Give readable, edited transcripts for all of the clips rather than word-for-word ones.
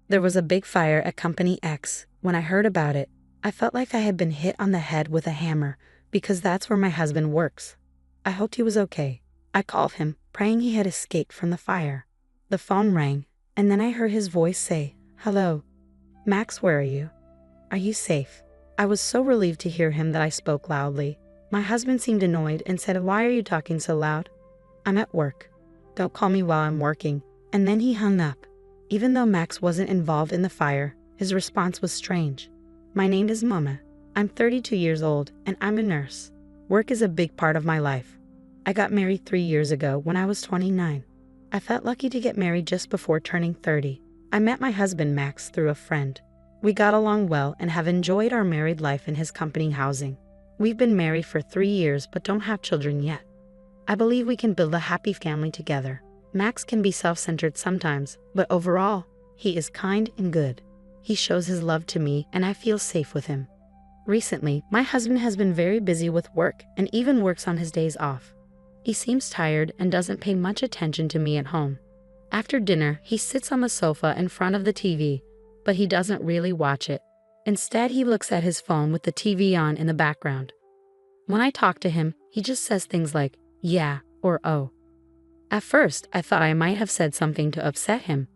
There was a big fire at Company X. When I heard about it, I felt like I had been hit on the head with a hammer, because that's where my husband works. I hoped he was okay. I called him, praying he had escaped from the fire. The phone rang, and then I heard his voice say, "Hello. Max, where are you? Are you safe?" I was so relieved to hear him that I spoke loudly. My husband seemed annoyed and said, "Why are you talking so loud?" "I'm at work. Don't call me while I'm working." And then he hung up. Even though Max wasn't involved in the fire, his response was strange. "My name is Mama. I'm 32 years old, and I'm a nurse. Work is a big part of my life. I got married 3 years ago when I was 29. I felt lucky to get married just before turning 30. I met my husband Max through a friend. We got along well and have enjoyed our married life in his company housing. We've been married for 3 years but don't have children yet. I believe we can build a happy family together. Max can be self-centered sometimes, but overall, he is kind and good. He shows his love to me and I feel safe with him. Recently, my husband has been very busy with work and even works on his days off. He seems tired and doesn't pay much attention to me at home. After dinner, he sits on the sofa in front of the TV, but he doesn't really watch it. Instead, he looks at his phone with the TV on in the background. When I talk to him, he just says things like, "Yeah," or "Oh." At first, I thought I might have said something to upset him,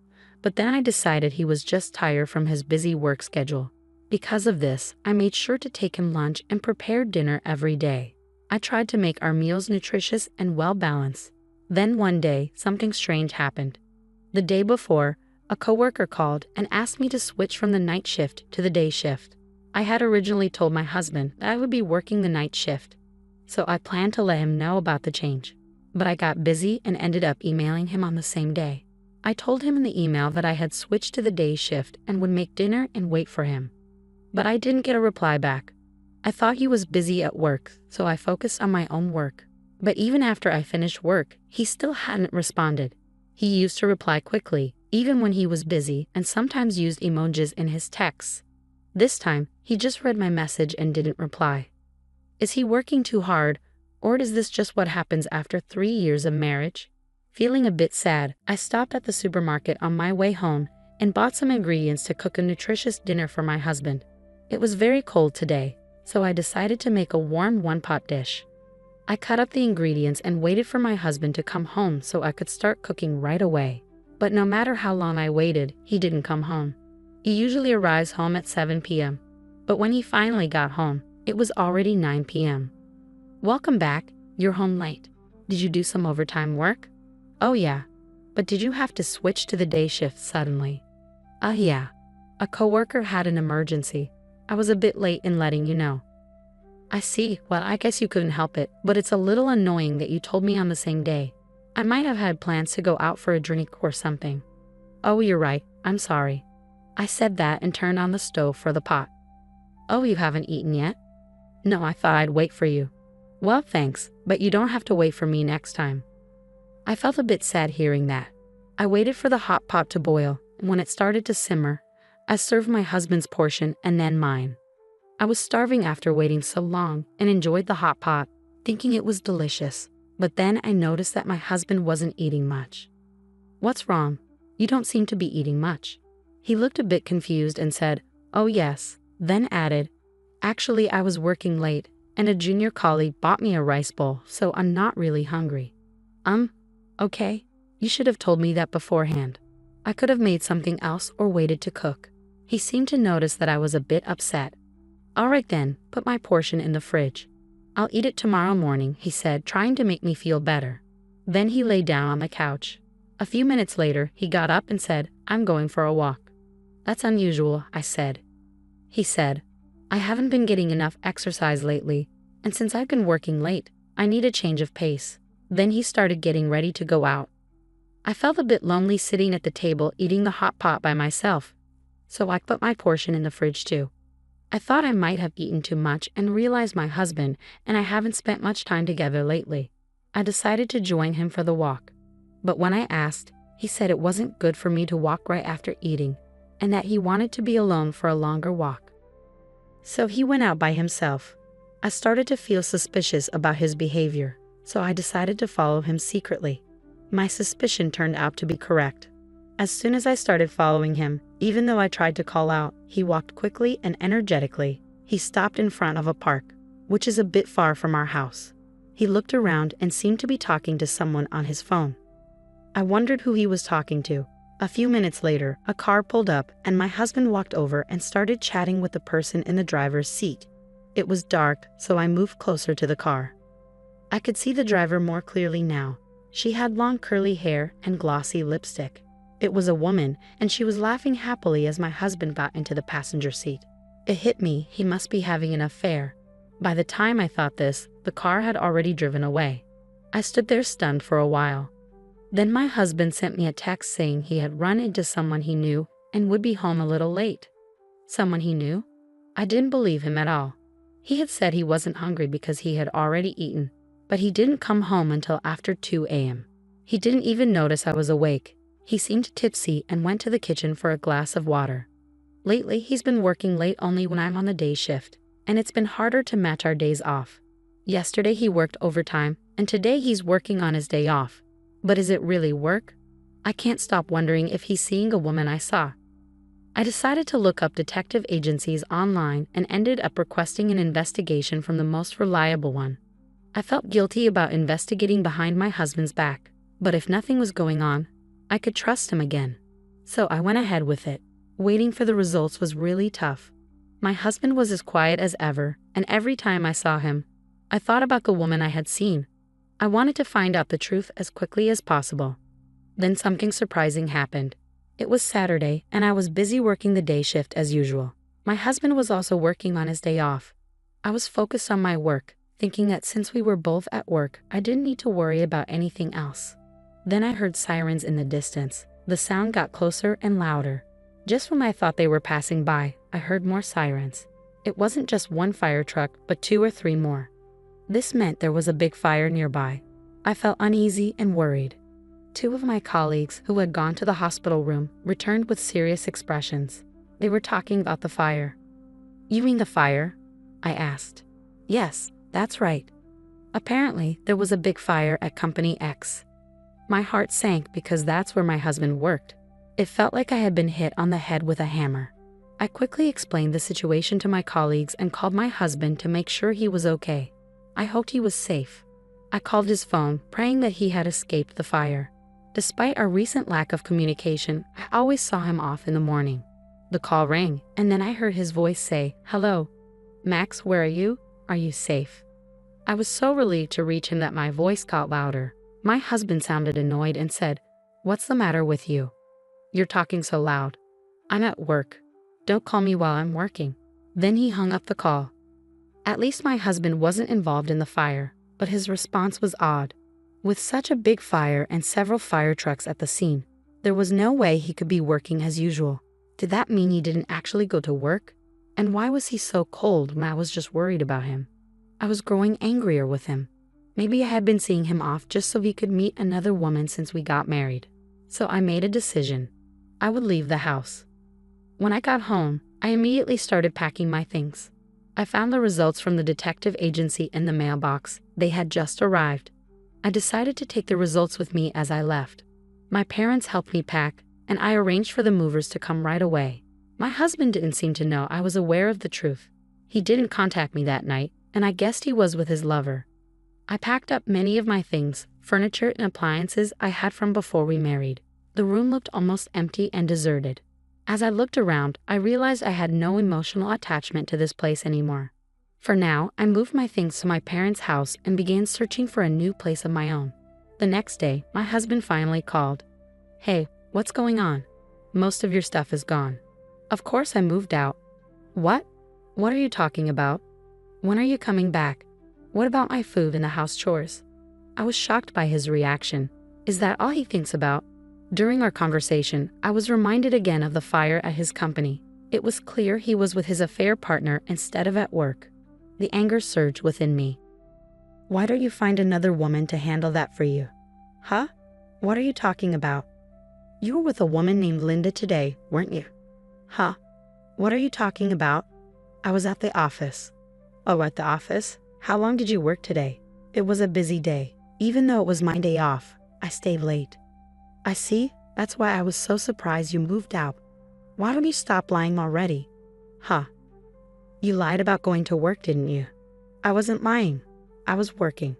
but then I decided he was just tired from his busy work schedule. Because of this, I made sure to take him lunch and prepare dinner every day. I tried to make our meals nutritious and well-balanced. Then one day, something strange happened. The day before, a coworker called and asked me to switch from the night shift to the day shift. I had originally told my husband that I would be working the night shift, so I planned to let him know about the change. But I got busy and ended up emailing him on the same day. I told him in the email that I had switched to the day shift and would make dinner and wait for him. But I didn't get a reply back. I thought he was busy at work, so I focused on my own work. But even after I finished work, he still hadn't responded. He used to reply quickly, even when he was busy, and sometimes used emojis in his texts. This time, he just read my message and didn't reply. Is he working too hard, or is this just what happens after 3 years of marriage? Feeling a bit sad, I stopped at the supermarket on my way home and bought some ingredients to cook a nutritious dinner for my husband. It was very cold today, so I decided to make a warm one-pot dish. I cut up the ingredients and waited for my husband to come home so I could start cooking right away. But no matter how long I waited, he didn't come home. He usually arrives home at 7 p.m. But when he finally got home, it was already 9 p.m. "Welcome back. You're home late. Did you do some overtime work?" "Oh yeah. But did you have to switch to the day shift suddenly?" Yeah. A coworker had an emergency. I was a bit late in letting you know." "I see. Well, I guess you couldn't help it, but it's a little annoying that you told me on the same day. I might have had plans to go out for a drink or something." "Oh, you're right. I'm sorry." I said that and turned on the stove for the pot. "Oh, you haven't eaten yet?" "No, I thought I'd wait for you." "Well, thanks, but you don't have to wait for me next time." I felt a bit sad hearing that. I waited for the hot pot to boil, and when it started to simmer, I served my husband's portion and then mine. I was starving after waiting so long and enjoyed the hot pot, thinking it was delicious. But then I noticed that my husband wasn't eating much. "What's wrong? You don't seem to be eating much." He looked a bit confused and said, "Oh yes," then added, "Actually, I was working late, and a junior colleague bought me a rice bowl, so I'm not really hungry." Okay. You should have told me that beforehand. I could have made something else or waited to cook." He seemed to notice that I was a bit upset. "All right then, put my portion in the fridge. I'll eat it tomorrow morning," he said, trying to make me feel better. Then he lay down on the couch. A few minutes later, he got up and said, "I'm going for a walk." "That's unusual," I said. He said, "I haven't been getting enough exercise lately, and since I've been working late, I need a change of pace." Then he started getting ready to go out. I felt a bit lonely sitting at the table eating the hot pot by myself, so I put my portion in the fridge too. I thought I might have eaten too much and realized my husband and I haven't spent much time together lately. I decided to join him for the walk. But when I asked, he said it wasn't good for me to walk right after eating, and that he wanted to be alone for a longer walk. So he went out by himself. I started to feel suspicious about his behavior, so I decided to follow him secretly. My suspicion turned out to be correct. As soon as I started following him, even though I tried to call out, he walked quickly and energetically. He stopped in front of a park, which is a bit far from our house. He looked around and seemed to be talking to someone on his phone. I wondered who he was talking to. A few minutes later, a car pulled up and my husband walked over and started chatting with the person in the driver's seat. It was dark, so I moved closer to the car. I could see the driver more clearly now. She had long curly hair and glossy lipstick. It was a woman, and she was laughing happily as my husband got into the passenger seat. It hit me, he must be having an affair. By the time I thought this, the car had already driven away. I stood there stunned for a while. Then my husband sent me a text saying he had run into someone he knew and would be home a little late. Someone he knew? I didn't believe him at all. He had said he wasn't hungry because he had already eaten, but he didn't come home until after 2 a.m. He didn't even notice I was awake. He seemed tipsy and went to the kitchen for a glass of water. Lately, he's been working late only when I'm on the day shift, and it's been harder to match our days off. Yesterday he worked overtime, and today he's working on his day off. But is it really work? I can't stop wondering if he's seeing a woman I saw. I decided to look up detective agencies online and ended up requesting an investigation from the most reliable one. I felt guilty about investigating behind my husband's back, but if nothing was going on, I could trust him again. So I went ahead with it. Waiting for the results was really tough. My husband was as quiet as ever, and every time I saw him, I thought about the woman I had seen. I wanted to find out the truth as quickly as possible. Then something surprising happened. It was Saturday, and I was busy working the day shift as usual. My husband was also working on his day off. I was focused on my work, thinking that since we were both at work, I didn't need to worry about anything else. Then I heard sirens in the distance. The sound got closer and louder. Just when I thought they were passing by, I heard more sirens. It wasn't just one fire truck, but 2 or 3 more. This meant there was a big fire nearby. I felt uneasy and worried. 2 of my colleagues, who had gone to the hospital room, returned with serious expressions. They were talking about the fire. "You mean the fire?" I asked. "Yes, that's right. Apparently, there was a big fire at Company X." My heart sank because that's where my husband worked. It felt like I had been hit on the head with a hammer. I quickly explained the situation to my colleagues and called my husband to make sure he was okay. I hoped he was safe. I called his phone, praying that he had escaped the fire. Despite our recent lack of communication, I always saw him off in the morning. The call rang, and then I heard his voice say, "Hello. Max, where are you? Are you safe?" I was so relieved to reach him that my voice got louder. My husband sounded annoyed and said, "What's the matter with you? You're talking so loud." "I'm at work. Don't call me while I'm working." Then he hung up the call. At least my husband wasn't involved in the fire, but his response was odd. With such a big fire and several fire trucks at the scene, there was no way he could be working as usual. Did that mean he didn't actually go to work? And why was he so cold when I was just worried about him? I was growing angrier with him. Maybe I had been seeing him off just so he could meet another woman since we got married. So I made a decision. I would leave the house. When I got home, I immediately started packing my things. I found the results from the detective agency in the mailbox. They had just arrived. I decided to take the results with me as I left. My parents helped me pack, and I arranged for the movers to come right away. My husband didn't seem to know I was aware of the truth. He didn't contact me that night, and I guessed he was with his lover. I packed up many of my things, furniture and appliances I had from before we married. The room looked almost empty and deserted. As I looked around, I realized I had no emotional attachment to this place anymore. For now, I moved my things to my parents' house and began searching for a new place of my own. The next day, my husband finally called. "Hey, what's going on? Most of your stuff is gone." Of course I moved out. "What? What are you talking about? When are you coming back? What about my food and the house chores?" I was shocked by his reaction. Is that all he thinks about? During our conversation, I was reminded again of the fire at his company. It was clear he was with his affair partner instead of at work. The anger surged within me. "Why don't you find another woman to handle that for you?" "Huh? What are you talking about? You were with a woman named Linda today, weren't you?" "Huh? What are you talking about?" "I was at the office." "Oh, at the office? How long did you work today?" "It was a busy day. Even though it was my day off, I stayed late." "I see. That's why I was so surprised you moved out. Why don't you stop lying already? Huh. You lied about going to work, didn't you? I wasn't lying. I was working.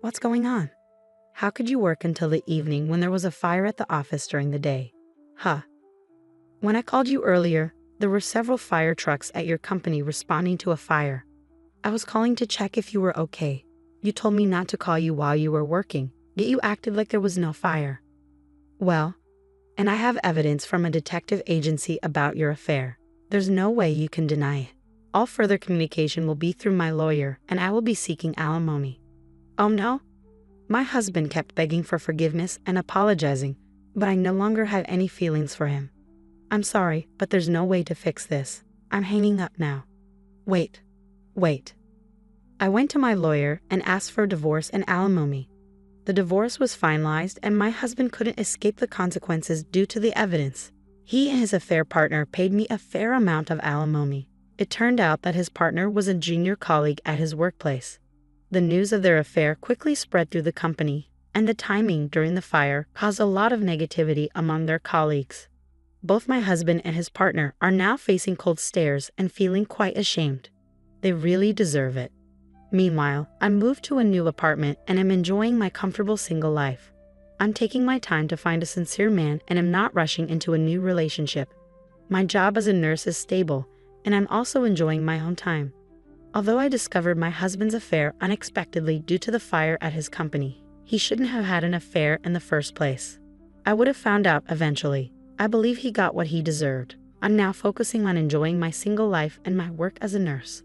What's going on? How could you work until the evening when there was a fire at the office during the day? Huh. When I called you earlier, there were several fire trucks at your company responding to a fire. I was calling to check if you were okay. You told me not to call you while you were working, yet you acted like there was no fire. Well, and I have evidence from a detective agency about your affair. There's no way you can deny it. All further communication will be through my lawyer, and I will be seeking alimony. Oh no? My husband kept begging for forgiveness and apologizing, but I no longer have any feelings for him. I'm sorry, but there's no way to fix this. I'm hanging up now. Wait. I went to my lawyer and asked for a divorce and alimony. The divorce was finalized and my husband couldn't escape the consequences due to the evidence. He and his affair partner paid me a fair amount of alimony. It turned out that his partner was a junior colleague at his workplace. The news of their affair quickly spread through the company, and the timing during the fire caused a lot of negativity among their colleagues. Both my husband and his partner are now facing cold stares and feeling quite ashamed. They really deserve it. Meanwhile, I moved to a new apartment and am enjoying my comfortable single life. I'm taking my time to find a sincere man and am not rushing into a new relationship. My job as a nurse is stable, and I'm also enjoying my own time. Although I discovered my husband's affair unexpectedly due to the fire at his company, he shouldn't have had an affair in the first place. I would have found out eventually. I believe he got what he deserved. I'm now focusing on enjoying my single life and my work as a nurse.